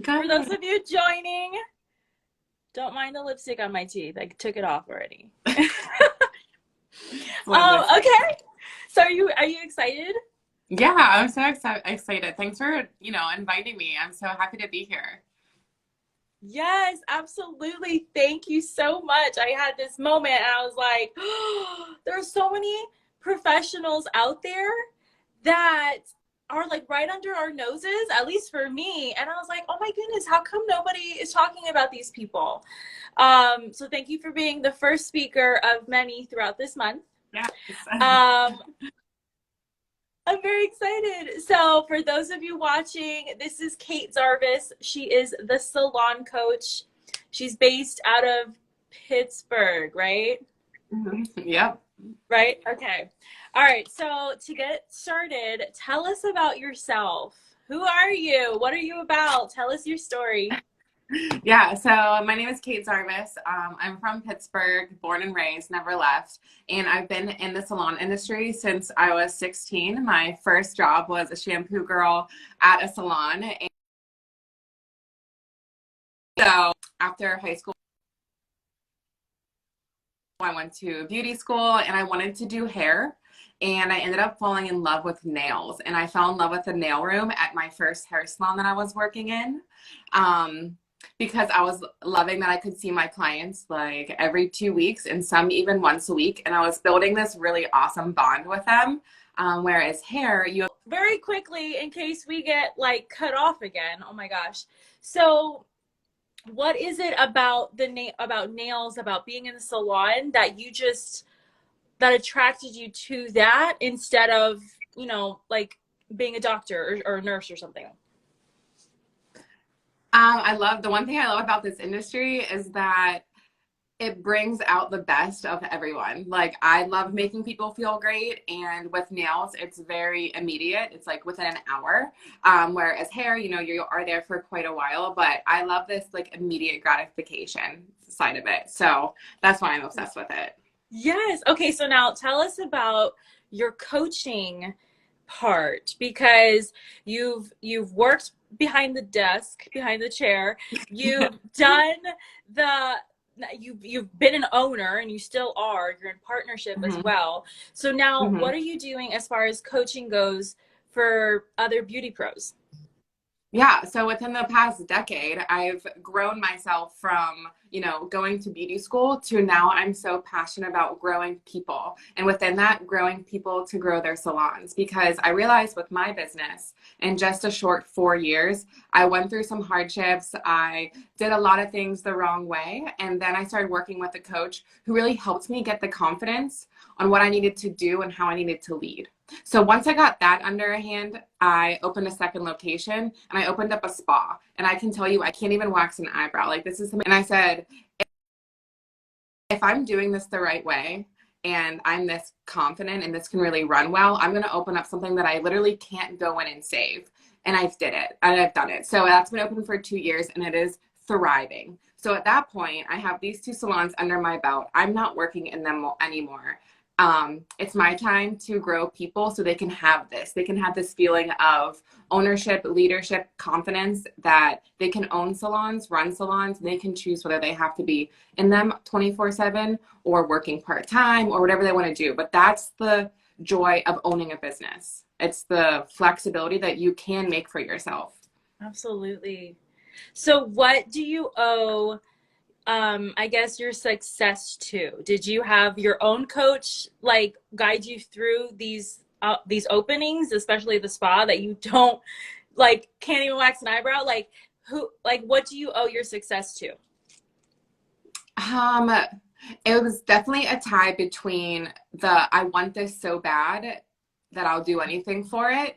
For Good. those of you joining, don't mind the lipstick on my teeth. I took it off already. Lovely. Okay. So are you excited? Yeah, I'm so excited. Thanks for, inviting me. I'm so happy to be here. Yes, absolutely. Thank you so much. I had this moment and I was like, oh, there are so many professionals out there that are like right under our noses, at least for me. And I was like, oh my goodness, how come nobody is talking about these people? So thank you for being the first speaker of many throughout this month. Yes. Um, I'm very excited. So, for those of you watching, this is Kate Zarvis. She is the salon coach. She's based out of Pittsburgh, right? Yep. Right? Okay. All right. So, to get started, tell us about yourself. Who are you? What are you about? Tell us your story. Yeah, so my name is Kate Zarvis. I'm from Pittsburgh, born and raised, never left. And I've been in the salon industry since I was 16. My first job was a shampoo girl at a salon. And so after high school, I went to beauty school and I wanted to do hair. And I ended up falling in love with nails. And I fell in love with the nail room at my first hair salon that I was working in. Because I was loving that I could see my clients like every 2 weeks and some even once a week. And I was building this really awesome bond with them. Whereas hair, Very quickly, in case we get like cut off again. Oh my gosh. So, what is it about about nails, about being in the salon that you just that attracted you to that instead of, like being a doctor or a nurse or something? I love the one thing I love about this industry is that it brings out the best of everyone. Like I love making people feel great, and with nails, it's very immediate. It's like within an hour. Whereas hair, you are there for quite a while. But I love this like immediate gratification side of it. So that's why I'm obsessed with it. Yes. Okay, so now tell us about your coaching part, because you've worked behind the desk, behind the chair. You've done the you've been an owner and you still are. You're in partnership as hmm well. So now hmm what are you doing as far as coaching goes for other beauty pros? Yeah, so within the past decade, I've grown myself from, going to beauty school to now I'm so passionate about growing people. And within that, growing people to grow their salons. Because I realized with my business, in just a short 4 years, I went through some hardships. I did a lot of things the wrong way. And then I started working with a coach who really helped me get the confidence on what I needed to do and how I needed to lead. So once I got that under a hand, I opened a second location and I opened up a spa. And I can tell you, I can't even wax an eyebrow. Like this is something. And I said, if I'm doing this the right way and I'm this confident and this can really run well, I'm going to open up something that I literally can't go in and save. And I've did it and I've done it. So that's been open for 2 years and it is thriving. So at that point, I have these two salons under my belt. I'm not working in them anymore. It's my time to grow people so they can have this. They can have this feeling of ownership, leadership, confidence that they can own salons, run salons, and they can choose whether they have to be in them 24/7 or working part-time or whatever they want to do. But that's the joy of owning a business. It's the flexibility that you can make for yourself. Absolutely. So what do you owe, I guess, your success to? Did you have your own coach like guide you through these openings, especially the spa that you don't like can't even wax an eyebrow? Like who like what do you owe your success to? Um, it was definitely a tie between the I want this so bad that I'll do anything for it.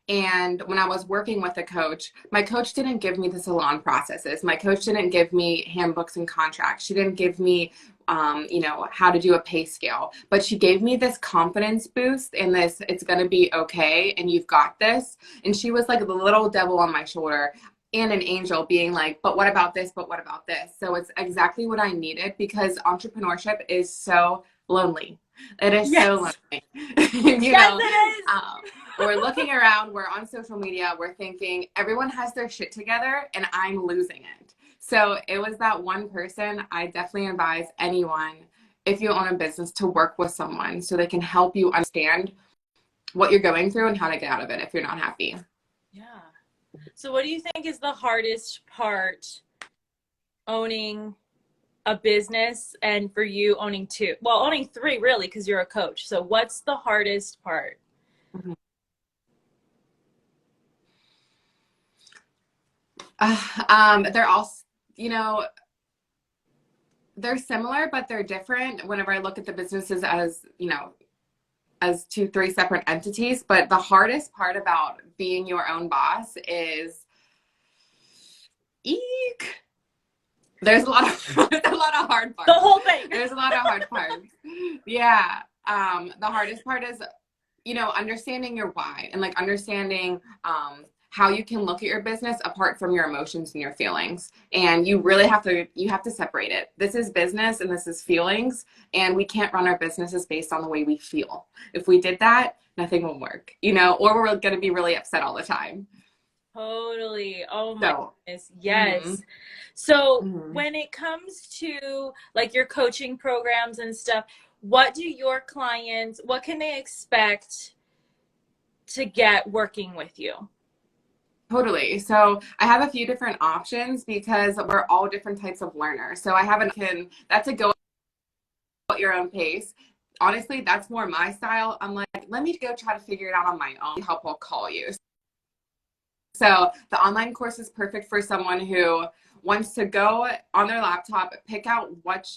And when I was working with a coach, my coach didn't give me the salon processes. My coach didn't give me handbooks and contracts. She didn't give me, how to do a pay scale. But she gave me this confidence boost and this, it's going to be okay and you've got this. And she was like the little devil on my shoulder and an angel being like, but what about this? But what about this? So it's exactly what I needed because entrepreneurship is so lonely. It is so Yes. lonely. Yes, it is. Um, We're looking around, we're on social media, we're thinking everyone has their shit together and I'm losing it. So it was that one person. I definitely advise anyone, if you own a business, to work with someone so they can help you understand what you're going through and how to get out of it if you're not happy. Yeah. So what do you think is the hardest part owning a business, and for you owning two? Well, owning three really, because you're a coach. So what's the hardest part? They're all, you know, they're similar, but they're different whenever I look at the businesses as, you know, as 2, 3 separate entities. But the hardest part about being your own boss is, eek. There's a lot of hard parts. The whole thing. There's a lot of hard parts. Yeah. The hardest part is, you know, understanding your why and like understanding how you can look at your business apart from your emotions and your feelings. And you really have to separate it. This is business and this is feelings, and we can't run our businesses based on the way we feel. If we did that, nothing will work, you know, or we're going to be really upset all the time. Totally. Oh my goodness. Yes. So when it comes to like your coaching programs and stuff, what do your clients, what can they expect to get working with you? Totally. So I have a few different options because we're all different types of learners. So I have that's a go at your own pace. Honestly, that's more my style. I'm like, let me go try to figure it out on my own. Help will call you. So the online course is perfect for someone who wants to go on their laptop, pick out which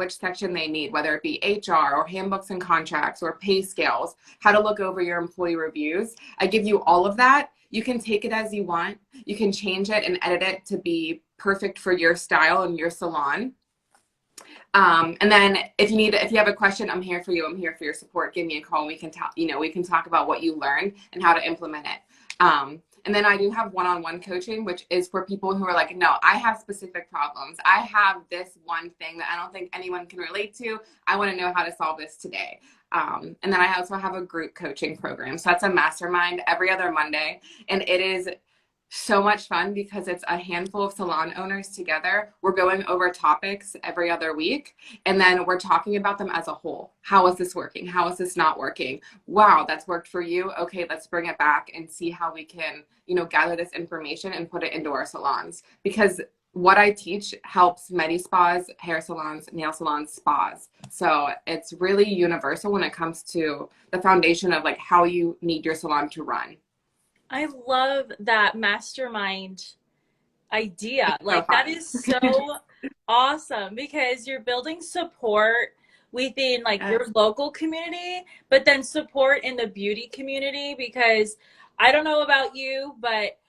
section they need, whether it be HR or handbooks and contracts or pay scales, how to look over your employee reviews. I give you all of that. You can take it as you want. You can change it and edit it to be perfect for your style and your salon. And then if you have a question, I'm here for you. I'm here for your support. Give me a call. We can talk about what you learned and how to implement it. And then I do have one-on-one coaching, which is for people who are like, no, I have specific problems. I have this one thing that I don't think anyone can relate to. I want to know how to solve this today. And then I also have a group coaching program. So that's a mastermind every other Monday. And it is so much fun because it's a handful of salon owners together. We're going over topics every other week, and then we're talking about them as a whole. How is this working? How is this not working? Wow, that's worked for you. Okay, let's bring it back and see how we can, you know, gather this information and put it into our salons. Because what I teach helps medi spas, hair salons, nail salons, spas. So it's really universal when it comes to the foundation of like how you need your salon to run. I love that mastermind idea. Like that is so awesome because you're building support within like your local community, but then support in the beauty community, because I don't know about you, but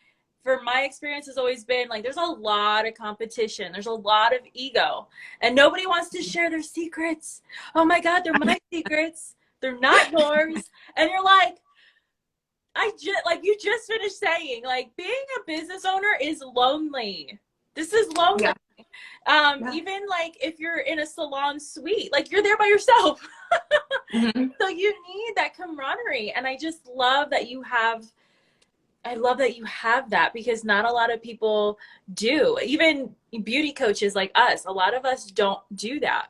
for my experience has always been like there's a lot of competition. There's a lot of ego and nobody wants to share their secrets. Oh my God, they're my secrets. They're not yours. And you're like, like you just finished saying, like being a business owner is lonely. This is lonely. Yeah. Even like if you're in a salon suite, like you're there by yourself. So you need that camaraderie. And I just love that you have that because not a lot of people do. Even beauty coaches like us, a lot of us don't do that.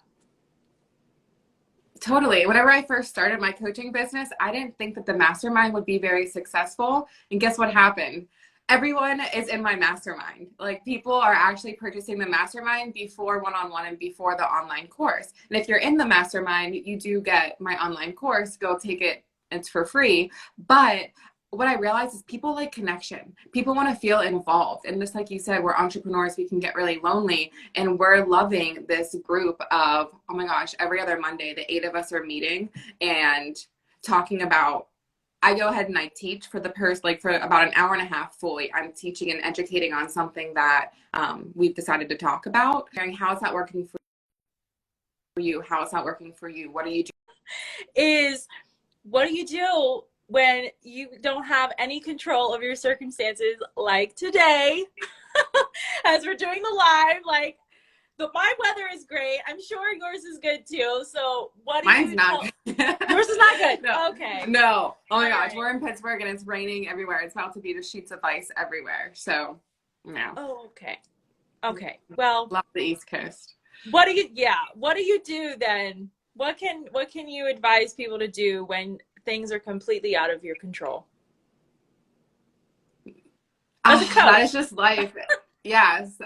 Totally. Whenever I first started my coaching business, I didn't think that the mastermind would be very successful. And guess what happened? Everyone is in my mastermind. Like people are actually purchasing the mastermind before one-on-one and before the online course. And if you're in the mastermind, you do get my online course. Go take it. It's for free. But what I realized is people like connection. People want to feel involved. And just like you said, we're entrepreneurs. We can get really lonely. And we're loving this group of, oh my gosh, every other Monday, the 8 of us are meeting and talking about, I go ahead and I teach for for about an hour and a half fully. I'm teaching and educating on something that we've decided to talk about. How is that working for you? How is that working for you? What do you do? What do you do when you don't have any control over your circumstances, like today, as we're doing the live? Like, my weather is great. I'm sure yours is good too. So what do Mine's you not good. Yours is not good. No. Okay. No. Oh my All gosh. right. We're in Pittsburgh and it's raining everywhere. It's about to be the sheets of ice everywhere. So, no. Oh, okay. Okay. Well, Love the East Coast. what do you do then? What can you advise people to do when things are completely out of your control? As a coach. That is just life. Yes.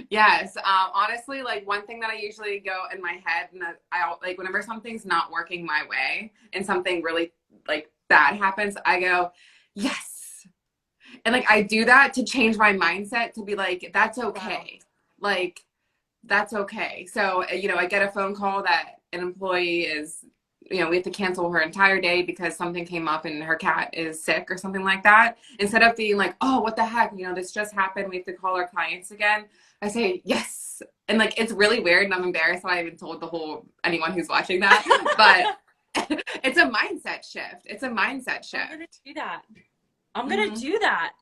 Yes. Honestly, like one thing that I usually go in my head and that I like whenever something's not working my way and something really like bad happens, I go, yes. And like I do that to change my mindset to be like, that's okay. Wow. Like that's okay. So, I get a phone call that an employee is, we have to cancel her entire day because something came up and her cat is sick or something like that. Instead of being like, oh, what the heck, this just happened, we have to call our clients again. I say, yes. And like, it's really weird and I'm embarrassed that I even told anyone who's watching that, but it's a mindset shift. It's a mindset shift. I'm going to do that. I'm going to do that.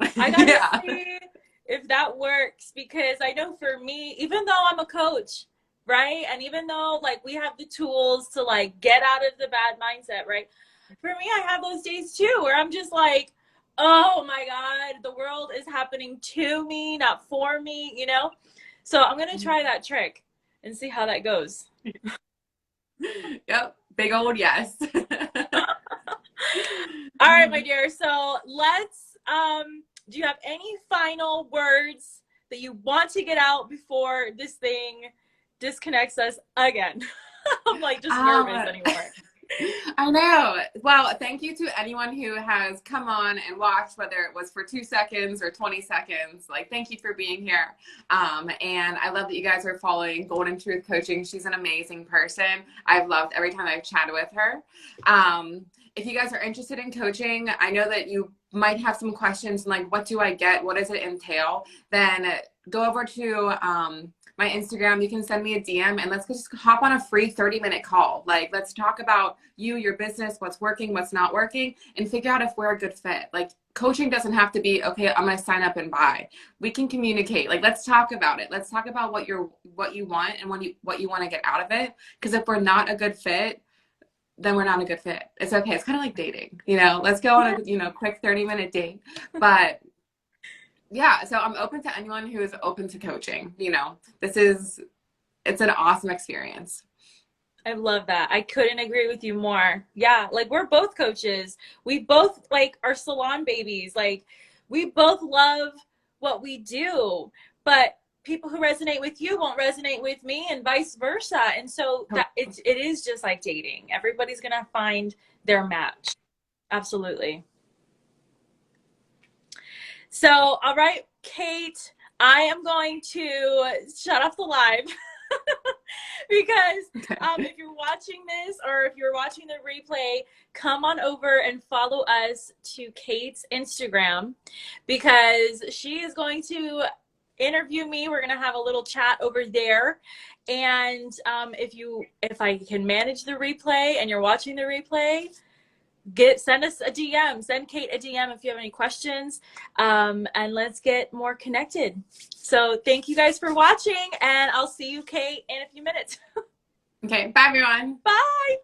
I got to see if that works because I know for me, even though I'm a coach, right? And even though like we have the tools to like get out of the bad mindset, right? For me, I have those days too where I'm just like, oh my God, the world is happening to me, not for me, So I'm going to try that trick and see how that goes. Yep. Big old yes. All right, my dear. So let's, do you have any final words that you want to get out before this thing disconnects us again? I'm like just nervous anymore. I know. Well, thank you to anyone who has come on and watched, whether it was for 2 seconds or 20 seconds. Like, thank you for being here. And I love that you guys are following Golden Truth Coaching. She's an amazing person. I've loved every time I've chatted with her. If you guys are interested in coaching, I know that you might have some questions like, what do I get? What does it entail? Then go over to my Instagram. You can send me a DM and let's just hop on a free 30-minute call. Like, let's talk about you, your business, what's working, what's not working, and figure out if we're a good fit. Like, coaching doesn't have to be, okay, I'm going to sign up and buy. We can communicate. Like, let's talk about it. Let's talk about what you want and what you want to get out of it. Because if we're not a good fit, then we're not a good fit. It's okay. It's kind of like dating, let's go on a, quick 30-minute date. But yeah, so I'm open to anyone who is open to coaching. It's an awesome experience. I love that. I couldn't agree with you more. Yeah, like we're both coaches. We both like are salon babies. Like we both love what we do, but people who resonate with you won't resonate with me and vice versa. And so that it is just like dating. Everybody's going to find their match. Absolutely. So, all right, Kate, I am going to shut off the live because if you're watching this or if you're watching the replay, come on over and follow us to Kate's Instagram because she is going to interview me. We're going to have a little chat over there. And if I can manage the replay and you're watching the replay, send us a DM, send Kate a DM if you have any questions, and let's get more connected. So thank you guys for watching, and I'll see you, Kate, in a few minutes. Okay, bye everyone. Bye.